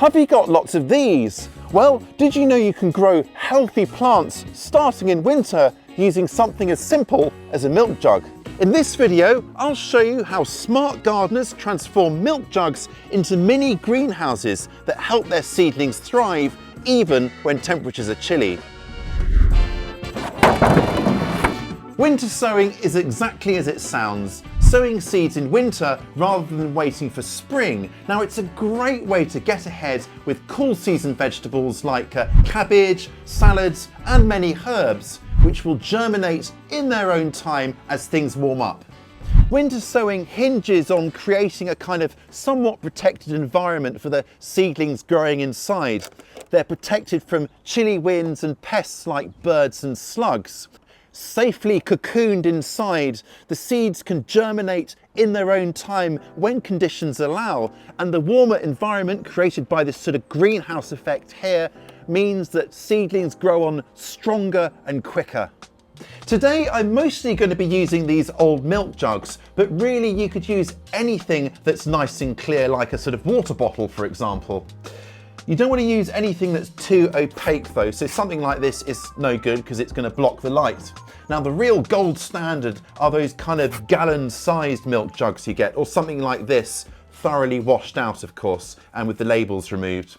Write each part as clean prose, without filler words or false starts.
Have you got lots of these? Well, did you know you can grow healthy plants starting in winter using something as simple as a milk jug? In this video, I'll show you how smart gardeners transform milk jugs into mini greenhouses that help their seedlings thrive even when temperatures are chilly. Winter sowing is exactly as it sounds, sowing seeds in winter rather than waiting for spring. Now, it's a great way to get ahead with cool season vegetables like cabbage, salads and many herbs, which will germinate in their own time as things warm up. Winter sowing hinges on creating a kind of somewhat protected environment for the seedlings growing inside. They're protected from chilly winds and pests like birds and slugs. Safely cocooned inside, the seeds can germinate in their own time when conditions allow, and the warmer environment created by this sort of greenhouse effect here means that seedlings grow on stronger and quicker. Today I'm mostly going to be using these old milk jugs, but really you could use anything that's nice and clear, like a sort of water bottle, for example. You don't want to use anything that's too opaque though, so something like this is no good because it's going to block the light. Now, the real gold standard are those kind of gallon-sized milk jugs you get, or something like this, thoroughly washed out of course, and with the labels removed.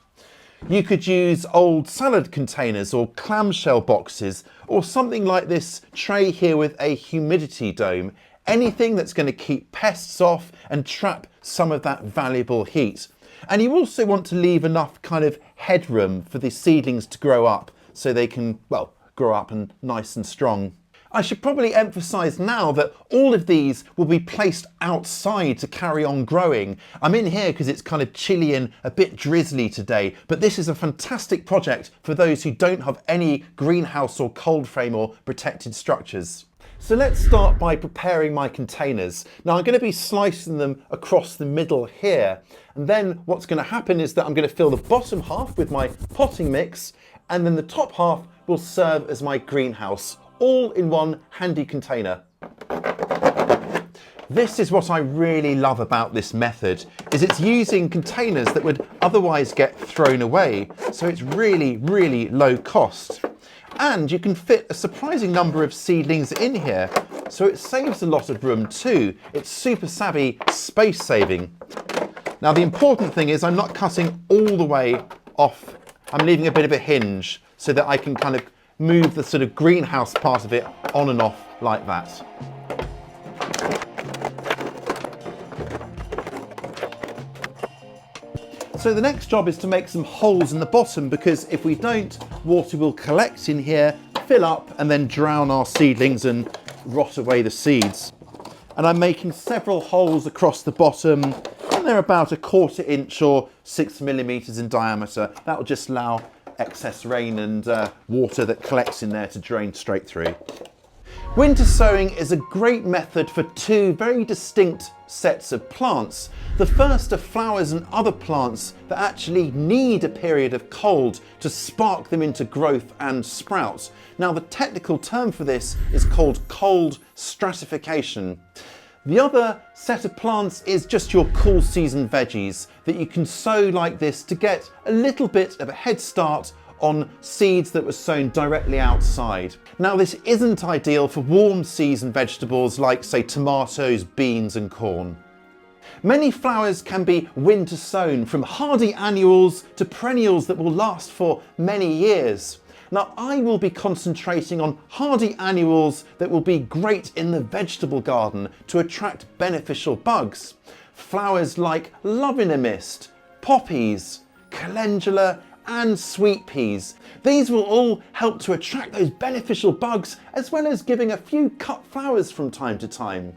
You could use old salad containers or clamshell boxes, or something like this tray here with a humidity dome. Anything that's going to keep pests off and trap some of that valuable heat. And you also want to leave enough kind of headroom for the seedlings to grow up so they can, well, grow up and nice and strong. I should probably emphasize now that all of these will be placed outside to carry on growing. I'm in here because it's kind of chilly and a bit drizzly today, but this is a fantastic project for those who don't have any greenhouse or cold frame or protected structures. So let's start by preparing my containers. Now, I'm going to be slicing them across the middle here. And then what's going to happen is that I'm going to fill the bottom half with my potting mix, and then the top half will serve as my greenhouse, all in one handy container. This is what I really love about this method, is it's using containers that would otherwise get thrown away. So it's really, really low cost. And you can fit a surprising number of seedlings in here, so it saves a lot of room too. It's super savvy, space saving. Now, the important thing is I'm not cutting all the way off. I'm leaving a bit of a hinge so that I can kind of move the sort of greenhouse part of it on and off like that. So the next job is to make some holes in the bottom, because if we don't, water will collect in here, fill up and then drown our seedlings and rot away the seeds. And I'm making several holes across the bottom, and they're about 1/4 inch or 6 millimeters in diameter. That will just allow excess rain and water that collects in there to drain straight through. Winter sowing is a great method for two very distinct sets of plants. The first are flowers and other plants that actually need a period of cold to spark them into growth and sprout. Now, the technical term for this is called cold stratification. The other set of plants is just your cool season veggies that you can sow like this to get a little bit of a head start on seeds that were sown directly outside. Now, this isn't ideal for warm season vegetables like, say, tomatoes, beans and corn. Many flowers can be winter sown, from hardy annuals to perennials that will last for many years. Now, I will be concentrating on hardy annuals that will be great in the vegetable garden to attract beneficial bugs. Flowers like love in a mist, poppies, calendula and sweet peas. These will all help to attract those beneficial bugs, as well as giving a few cut flowers from time to time.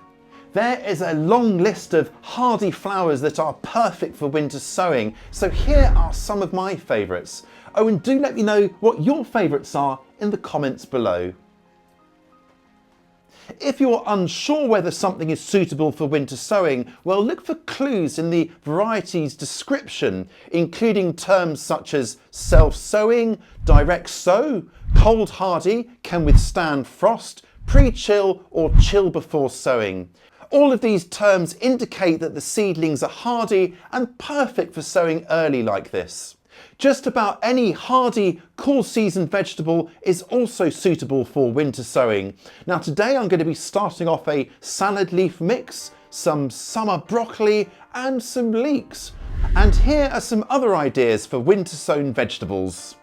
There is a long list of hardy flowers that are perfect for winter sowing, so here are some of my favourites. Oh, and do let me know what your favourites are in the comments below. If you're unsure whether something is suitable for winter sowing, well, look for clues in the variety's description, including terms such as self-sowing, direct sow, cold hardy, can withstand frost, pre-chill or chill before sowing. All of these terms indicate that the seedlings are hardy and perfect for sowing early like this. Just about any hardy, cool season vegetable is also suitable for winter sowing. Now today I'm going to be starting off a salad leaf mix, some summer broccoli and some leeks. And here are some other ideas for winter sown vegetables.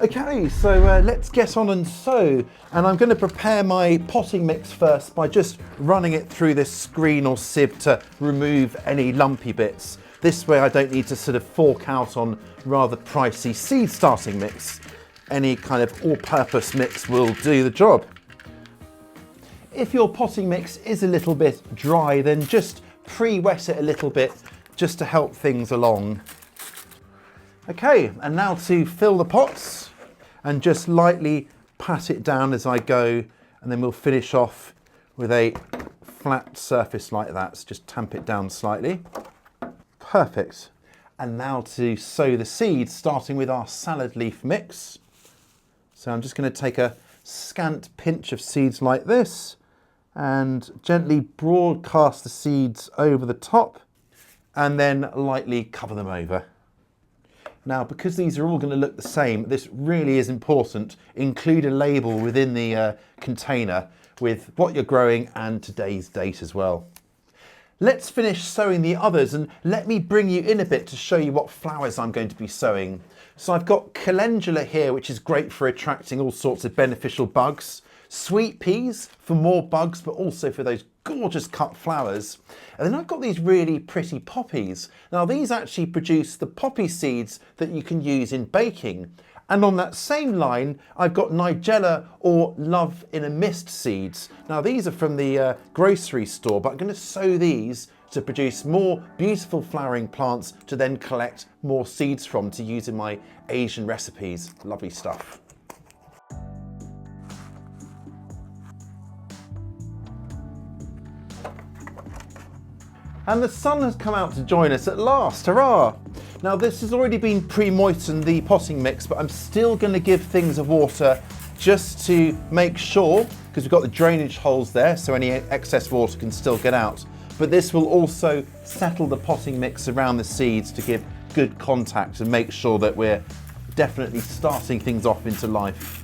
Okay, so let's get on and sow, and I'm going to prepare my potting mix first by just running it through this screen or sieve to remove any lumpy bits. This way I don't need to sort of fork out on rather pricey seed starting mix. Any kind of all-purpose mix will do the job. If your potting mix is a little bit dry, then just pre-wet it a little bit just to help things along. Okay, and now to fill the pots and just lightly pat it down as I go, and then we'll finish off with a flat surface like that. So just tamp it down slightly. Perfect. And now to sow the seeds, starting with our salad leaf mix. So I'm just going to take a scant pinch of seeds like this and gently broadcast the seeds over the top and then lightly cover them over. Now, because these are all going to look the same, this really is important. Include a label within the container with what you're growing and today's date as well. Let's finish sowing the others, and let me bring you in a bit to show you what flowers I'm going to be sowing. So I've got calendula here, which is great for attracting all sorts of beneficial bugs. Sweet peas for more bugs, but also for those gorgeous cut flowers. And then I've got these really pretty poppies. Now these actually produce the poppy seeds that you can use in baking. And on that same line, I've got Nigella or Love in a Mist seeds. Now these are from the grocery store, but I'm going to sow these to produce more beautiful flowering plants to then collect more seeds from to use in my Asian recipes. Lovely stuff. And the sun has come out to join us at last, hurrah! Now this has already been pre-moistened, the potting mix, but I'm still going to give things a water just to make sure, because we've got the drainage holes there, so any excess water can still get out. But this will also settle the potting mix around the seeds to give good contact and make sure that we're definitely starting things off into life.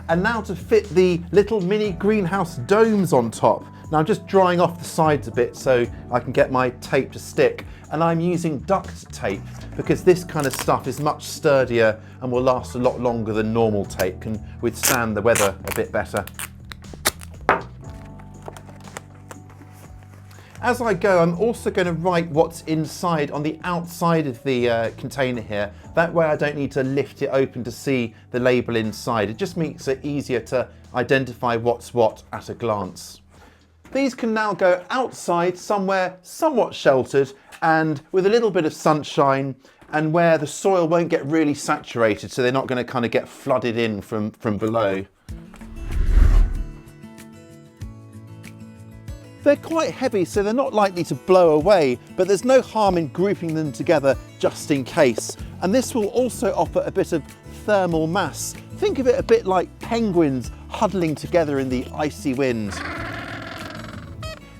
And now to fit the little mini greenhouse domes on top. Now I'm just drying off the sides a bit so I can get my tape to stick, and I'm using duct tape because this kind of stuff is much sturdier and will last a lot longer than normal tape, can withstand the weather a bit better. As I go, I'm also going to write what's inside on the outside of the container here. That way I don't need to lift it open to see the label inside. It just makes it easier to identify what's what at a glance. These can now go outside somewhere somewhat sheltered and with a little bit of sunshine, and where the soil won't get really saturated, so they're not going to kind of get flooded in from below. They're quite heavy, so they're not likely to blow away, but there's no harm in grouping them together just in case. And this will also offer a bit of thermal mass. Think of it a bit like penguins huddling together in the icy wind.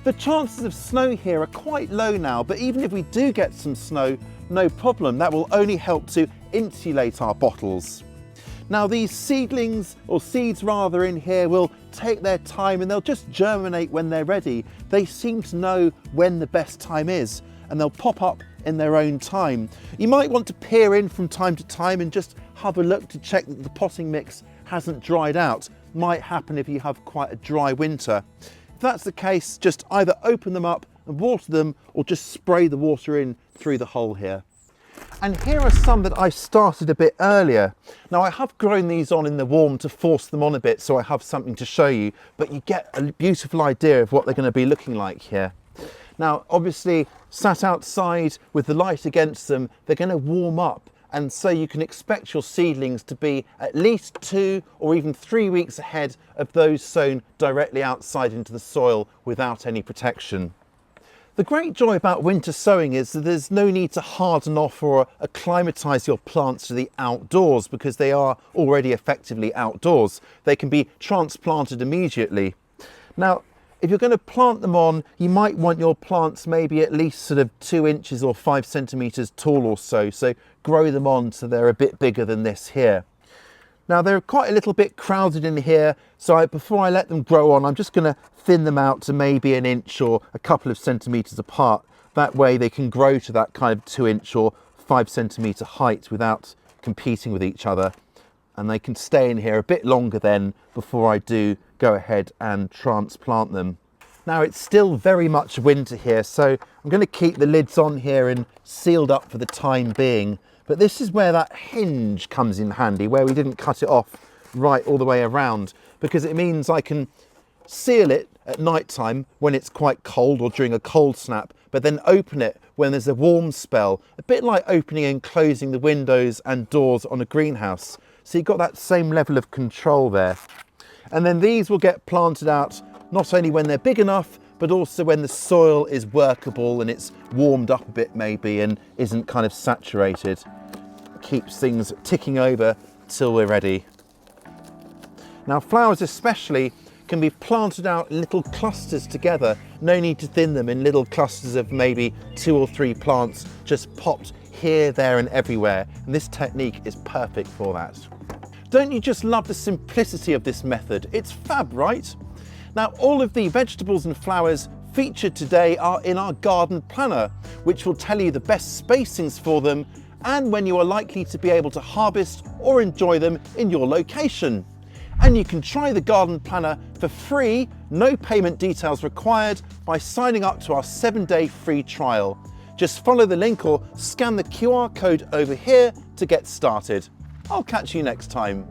The chances of snow here are quite low now, but even if we do get some snow, no problem. That will only help to insulate our bottles. Now these seedlings, or seeds rather, in here will take their time and they'll just germinate when they're ready. They seem to know when the best time is, and they'll pop up in their own time. You might want to peer in from time to time and just have a look to check that the potting mix hasn't dried out. Might happen if you have quite a dry winter. If that's the case, just either open them up and water them, or just spray the water in through the hole here. And here are some that I started a bit earlier. Now I have grown these on in the warm to force them on a bit so I have something to show you, but you get a beautiful idea of what they're going to be looking like here. Now obviously sat outside with the light against them, they're going to warm up, and so you can expect your seedlings to be at least 2 or even 3 weeks ahead of those sown directly outside into the soil without any protection. The great joy about winter sowing is that there's no need to harden off or acclimatise your plants to the outdoors, because they are already effectively outdoors. They can be transplanted immediately. Now, if you're going to plant them on, you might want your plants maybe at least sort of 2 inches or 5 centimetres tall or so. So grow them on so they're a bit bigger than this here. Now they're quite a little bit crowded in here, so before I let them grow on, I'm just going to thin them out to maybe an inch or a couple of centimetres apart. That way they can grow to that kind of 2 inch or 5 centimetre height without competing with each other. And they can stay in here a bit longer then before I do go ahead and transplant them. Now it's still very much winter here, so I'm going to keep the lids on here and sealed up for the time being. But this is where that hinge comes in handy, where we didn't cut it off right all the way around, because it means I can seal it at night time when it's quite cold or during a cold snap, but then open it when there's a warm spell, a bit like opening and closing the windows and doors on a greenhouse. So you've got that same level of control there. And then these will get planted out not only when they're big enough, but also when the soil is workable and it's warmed up a bit maybe and isn't kind of saturated. Keeps things ticking over till we're ready. Now flowers especially can be planted out in little clusters together. No need to thin them in little clusters of maybe 2 or 3 plants just popped here, there and everywhere. And this technique is perfect for that. Don't you just love the simplicity of this method? It's fab, right? Now, all of the vegetables and flowers featured today are in our garden planner, which will tell you the best spacings for them and when you are likely to be able to harvest or enjoy them in your location. And you can try the garden planner for free, no payment details required, by signing up to our 7-day free trial. Just follow the link or scan the QR code over here to get started. I'll catch you next time.